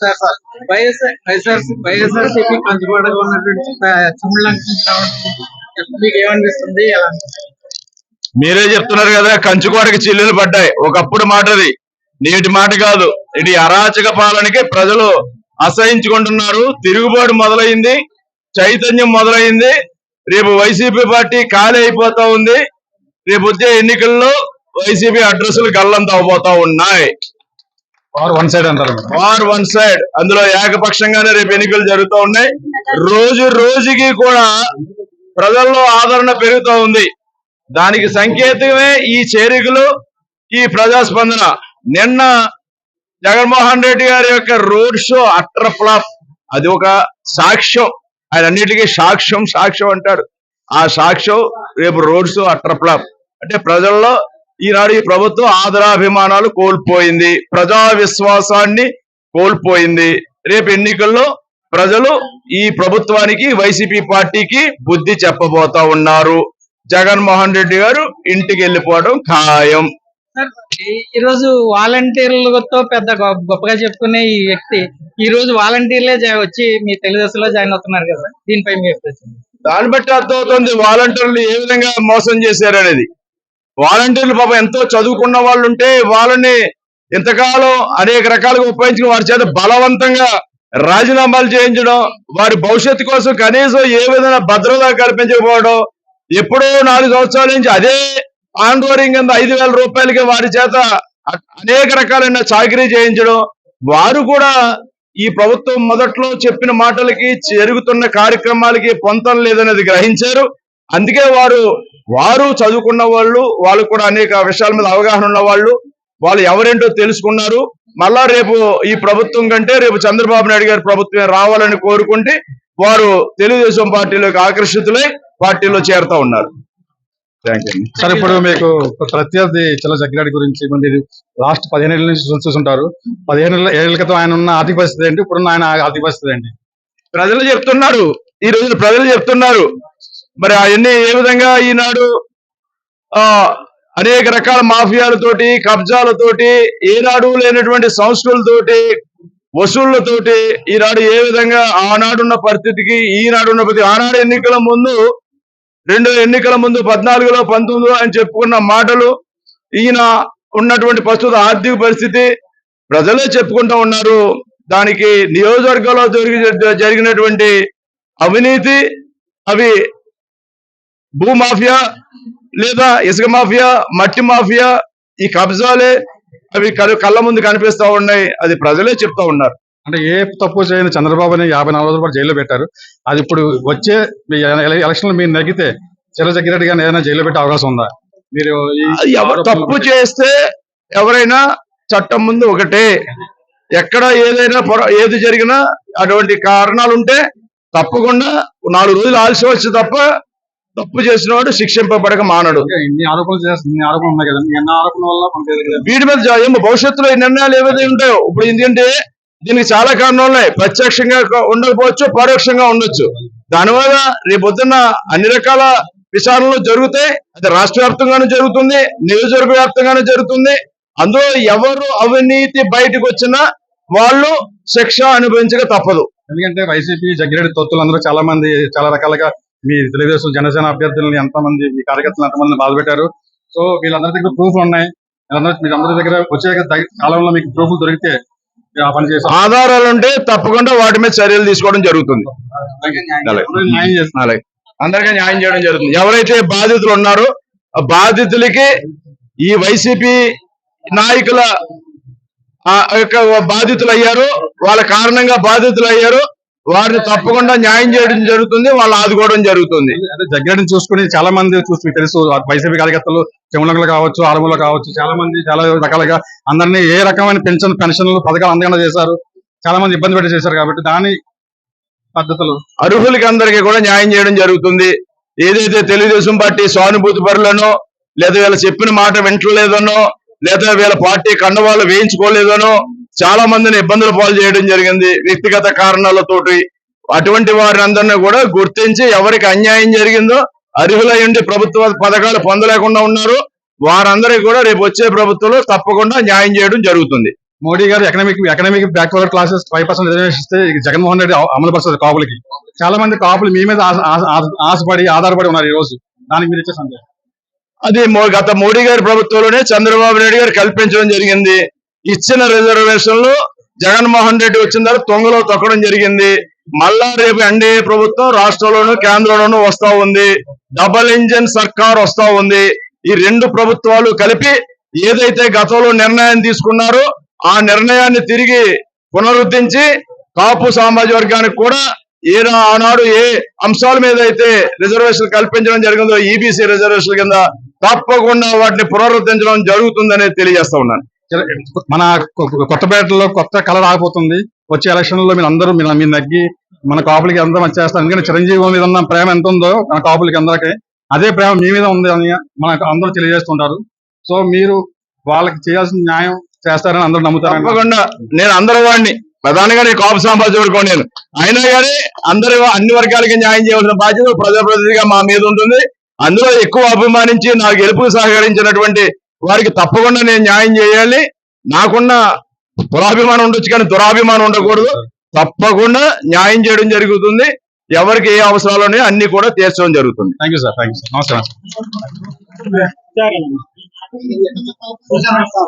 Sir sir YSRCP కంచుకోవడం ఉన్నటువంటి మీకు ఏమనిపిస్తుంది? మీరే చెప్తున్నారు కదా, కంచుకోటకి చిల్లులు పడ్డాయి. ఒకప్పుడు మాటది, నేటి మాట కాదు. ఇది అరాచక పాలనకి ప్రజలు అసహించుకుంటున్నారు. తిరుగుబాటు మొదలైంది, చైతన్యం మొదలైంది. రేపు వైసీపీ పార్టీ ఖాళీ అయిపోతా ఉంది. రేపు వచ్చే ఎన్నికల్లో వైసీపీ అడ్రస్లు గల్లంత అవబోతా ఉన్నాయి. War one side. అందులో ఏకపక్షంగానే రేపు ఎన్నికలు జరుగుతూ ఉన్నాయి. రోజు రోజుకి కూడా ప్రజల్లో ఆదరణ పెరుగుతూ ఉంది. దానికి సంకేతమే ఈ చేరికలు, ఈ ప్రజాస్పందన. నిన్న జగన్మోహన్ రెడ్డి గారి యొక్క రోడ్ షో అట్టర్ ఫ్లాప్. అది ఒక సాక్ష్యం. ఆయన అన్నిటికీ సాక్ష్యం అంటాడు. ఆ సాక్ష్యం రేపు రోడ్ షో అట్టర్ ఫ్లాప్. అంటే ప్రజల్లో ఈనాడు ఈ ప్రభుత్వం ఆదరాభిమానాలు కోల్పోయింది, ప్రజా విశ్వాసాన్ని కోల్పోయింది. రేపు ఎన్నికల్లో ప్రజలు ఈ ప్రభుత్వానికి, వైసీపీ పార్టీకి బుద్ధి చెప్పబోతా ఉన్నారు. జగన్మోహన్ రెడ్డి గారు ఇంటికి వెళ్ళిపోవడం ఖాయం. ఈ రోజు వాలంటీర్లతో పెద్ద గొప్పగా చెప్పుకునే ఈ వ్యక్తి ఈ రోజు వాలంటీర్లే వచ్చి మీ తెలుగుదేశంలో జాయిన్ అవుతున్నారు కదా, దీనిపై మీ అభిప్రాయం? దాన్ని బట్టి అర్థమవుతుంది వాలంటీర్లు ఏ విధంగా మోసం చేశారనేది. వాలంటీర్లు పాపం ఎంతో చదువుకున్న వాళ్ళు ఉంటే వాళ్ళని ఇంతకాలం అనేక రకాలుగా ఉపయోగించుకుని వారి చేత బలవంతంగా రాజీనామాలు చేయించడం, వారి భవిష్యత్తు కోసం కనీసం ఏ విధంగా భద్రత కల్పించకపోవడం, ఎప్పుడో 4 సంవత్సరాల నుంచి అదే ఆండోరింగ్ కింద 5,000 రూపాయలకి వారి చేత అనేక రకాలైన చాకరీ చేయించడం. వారు కూడా ఈ ప్రభుత్వం మొదట్లో చెప్పిన మాటలకి, జరుగుతున్న కార్యక్రమాలకి పొంతం లేదనేది గ్రహించారు. అందుకే వారు చదువుకున్న వాళ్ళు కూడా అనేక విషయాల మీద అవగాహన ఉన్న వాళ్ళు ఎవరేంటో తెలుసుకున్నారు. మళ్ళా రేపు ఈ ప్రభుత్వం కంటే రేపు చంద్రబాబు నాయుడు గారి ప్రభుత్వమే రావాలని కోరుకుంటే వారు తెలుగుదేశం పార్టీలోకి ఆకర్షితులై పార్టీలో చేరుతా ఉన్నారు. సార్, ఇప్పుడు మీకు ప్రత్యర్థి చల్ల జగ్గిరెడ్డి గురించి మీరు లాస్ట్ 15 ఏళ్ళ నుంచి చూస్తుంటారు. 15 ఏళ్ల క్రితం ఆయన ఉన్న ఆర్థిక పరిస్థితి ఏంటి, ఇప్పుడున్న ఆయన ఆర్థిక పరిస్థితి ఏంటి? ప్రజలు చెప్తున్నారు, ఈ రోజు ప్రజలు చెప్తున్నారు. మరి అవన్నీ ఏ విధంగా ఈనాడు అనేక రకాల మాఫియాలతోటి, కబ్జాలతోటి, ఏనాడు లేనటువంటి సంస్థలతోటి, వసూళ్లతోటి ఈనాడు ఏ విధంగా ఆనాడున్న పరిస్థితికి ఈనాడున్న ఆనాడు ఎన్నికల ముందు 2 ఎన్నికల ముందు 14లో 19లో అని చెప్పుకున్న మాటలు, ఈయన ఉన్నటువంటి ప్రస్తుత ఆర్థిక పరిస్థితి ప్రజలే చెప్పుకుంటూ ఉన్నారు. దానికి నియోజకవర్గంలో జరిగినటువంటి అవినీతి, అవి భూమాఫియా లేదా ఇసుక మాఫియా, మట్టి మాఫియా, ఈ కబ్జాలే అవి కళ్ళ ముందు కనిపిస్తా ఉన్నాయి. అది ప్రజలే చెప్తా ఉన్నారు. అంటే ఏ తప్పు చేయని చంద్రబాబుని 54 రోజుల పాటు జైల్లో పెట్టారు. అది ఇప్పుడు వచ్చే ఎలక్షన్ మీరు నెగితే చల్ల జగ్గిరెడ్డి గారిని ఏదైనా జైల్లో పెట్టే అవకాశం ఉందా? మీరు తప్పు చేస్తే ఎవరైనా చట్టం ముందు ఒకటే. ఎక్కడ ఏదైనా ఏది జరిగినా అటువంటి కారణాలు ఉంటే తప్పకుండా 4 రోజులు ఆలస్యం వచ్చి తప్ప తప్పు చేసిన వాడు శిక్షింపబడక మానడు. ఇన్ని ఆరోపణలు ఉన్నాయి కదా, ఎన్ని ఆరోపణల వల్ల వీటి మీద భవిష్యత్తులో ఈ నిర్ణయాలు ఏవైతే ఉంటాయో, ఇప్పుడు ఎందుకంటే దీనికి చాలా కారణాలు ఉన్నాయి. ప్రత్యక్షంగా ఉండకపోవచ్చు, పరోక్షంగా ఉండొచ్చు. దానివల్ల రేపొద్దున్న అన్ని రకాల విచారణలు జరుగుతాయి. అది రాష్ట్ర వ్యాప్తంగానూ జరుగుతుంది, నియోజకవర్గ వ్యాప్తంగానూ జరుగుతుంది. అందులో ఎవరు అవినీతి బయటకు వచ్చినా వాళ్ళు శిక్ష అనుభవించక తప్పదు. ఎందుకంటే వైసీపీ జగ్గిరెడ్డి తొత్తులందరూ చాలా మంది చాలా రకాలుగా మీ తెలుగుదేశం జనసేన అభ్యర్థులను ఎంతమంది, మీ కార్యకర్తలు ఎంతమంది బాధపెట్టారు. సో వీళ్ళందరి దగ్గర ప్రూఫ్లు ఉన్నాయి. మీరందరి దగ్గర వచ్చే కాలంలో మీకు ప్రూఫ్లు దొరికితే ఆధారాలు ఉంటే తప్పకుండా వాటి మీద చర్యలు తీసుకోవడం జరుగుతుంది. అందరికీ న్యాయం చేయడం జరుగుతుంది. ఎవరైతే బాధితులు ఉన్నారో ఆ బాధితులకి ఈ వైసీపీ నాయకుల యొక్క బాధితులు అయ్యారు, వాళ్ళ కారణంగా బాధితులు అయ్యారు, వారిని తప్పకుండా న్యాయం చేయడం జరుగుతుంది, వాళ్ళు ఆదుకోవడం జరుగుతుంది. జగ్గిరెడ్డిని చూసుకుని చాలా మంది తెలుసు, వైసీపీ కార్యకర్తలు చెములంగలు కావచ్చు, ఆరుమూలు కావచ్చు, చాలా మంది చాలా రకాలుగా అందరినీ ఏ రకమైన పెన్షన్లు పథకాలు అందకుండా చేశారు. చాలా మంది ఇబ్బంది పెట్టి చేశారు. కాబట్టి దాని పద్ధతులు అర్హులకి అందరికీ కూడా న్యాయం చేయడం జరుగుతుంది. ఏదైతే తెలుగుదేశం పార్టీ సానుభూతి పరులనో, లేదా వీళ్ళ చెప్పిన మాట వింటలేదనో, లేదా వీళ్ళ పార్టీ కండవాళ్ళు వేయించుకోలేదనో చాలా మందిని ఇబ్బందులు పాలు చేయడం జరిగింది వ్యక్తిగత కారణాలతోటి. అటువంటి వారిని అందరినీ కూడా గుర్తించి ఎవరికి అన్యాయం జరిగిందో, అర్హులై ఉండి ప్రభుత్వ పథకాలు పొందలేకుండా ఉన్నారు, వారందరికీ కూడా రేపు వచ్చే ప్రభుత్వంలో తప్పకుండా న్యాయం చేయడం జరుగుతుంది. మోడీ గారు ఎకనామిక్ బ్యాక్వర్డ్ క్లాసెస్ 5% రిజర్వేషన్ ఇస్తే జగన్మోహన్ రెడ్డి అమలు పరుస్తుంది కాపులకి. చాలా మంది కాపులు మీ మీద ఆశపడి ఆధారపడి ఉన్నారు ఈ రోజు. దానికి మీరు ఇచ్చే సందేహం? అది గత మోడీ గారి ప్రభుత్వంలోనే చంద్రబాబు నాయుడు గారు కల్పించడం జరిగింది. ఇచ్చిన రిజర్వేషన్లు జగన్మోహన్ రెడ్డి వచ్చిన తర్వాత తొంగలో తొక్కడం జరిగింది. మళ్ళా రేపు ఎన్డీఏ ప్రభుత్వం రాష్ట్రంలోను కేంద్రంలోనూ వస్తా ఉంది. డబుల్ ఇంజిన్ సర్కార్ వస్తా ఉంది. ఈ రెండు ప్రభుత్వాలు కలిపి ఏదైతే గతంలో నిర్ణయం తీసుకున్నారో ఆ నిర్ణయాన్ని తిరిగి పునరుద్ధరించి కాపు సామాజిక వర్గానికి కూడా ఆనాడు ఏ అంశాల మీద అయితే రిజర్వేషన్ కల్పించడం జరిగిందో ఈబీసీ రిజర్వేషన్ కింద తప్పకుండా వాటిని పునరుద్ధరించడం జరుగుతుందని తెలియజేస్తా ఉన్నాను. మన కొత్తపేటలో కొత్త కళ రాకపోతుంది. వచ్చే ఎలక్షన్ లో మీరు అందరూ మీరు నగ్గి మన కాపులకి అందరూ మంచి చేస్తారు. ఎందుకంటే చిరంజీవి మీద ఉన్న ప్రేమ ఎంత ఉందో మన కాపులకి అందరికీ అదే ప్రేమ మీ మీద ఉంది అని మనకు అందరూ తెలియజేస్తుంటారు. సో మీరు వాళ్ళకి చేయాల్సిన న్యాయం చేస్తారని అందరూ నమ్ముతారు. తప్పకుండా నేను అందరి వాడిని ప్రధానంగా నేను కాపు సామాజిక వర్గం నేను అయినా కానీ అన్ని వర్గాలకి న్యాయం చేయవలసిన బాధ్యత ప్రజాప్రతినిధిగా మా మీద ఉంటుంది. అందులో ఎక్కువ అభిమానించి నా గెలుపుకు సహకరించినటువంటి వారికి తప్పకుండా నేను న్యాయం చేయాలి. నాకున్న దురాభిమానం ఉండొచ్చు కానీ దురాభిమానం ఉండకూడదు. తప్పకుండా న్యాయం చేయడం జరుగుతుంది. ఎవరికి ఏ అవసరాలు ఉన్నాయో అన్ని కూడా తీర్చడం జరుగుతుంది. Thank you sir. నమస్కారం.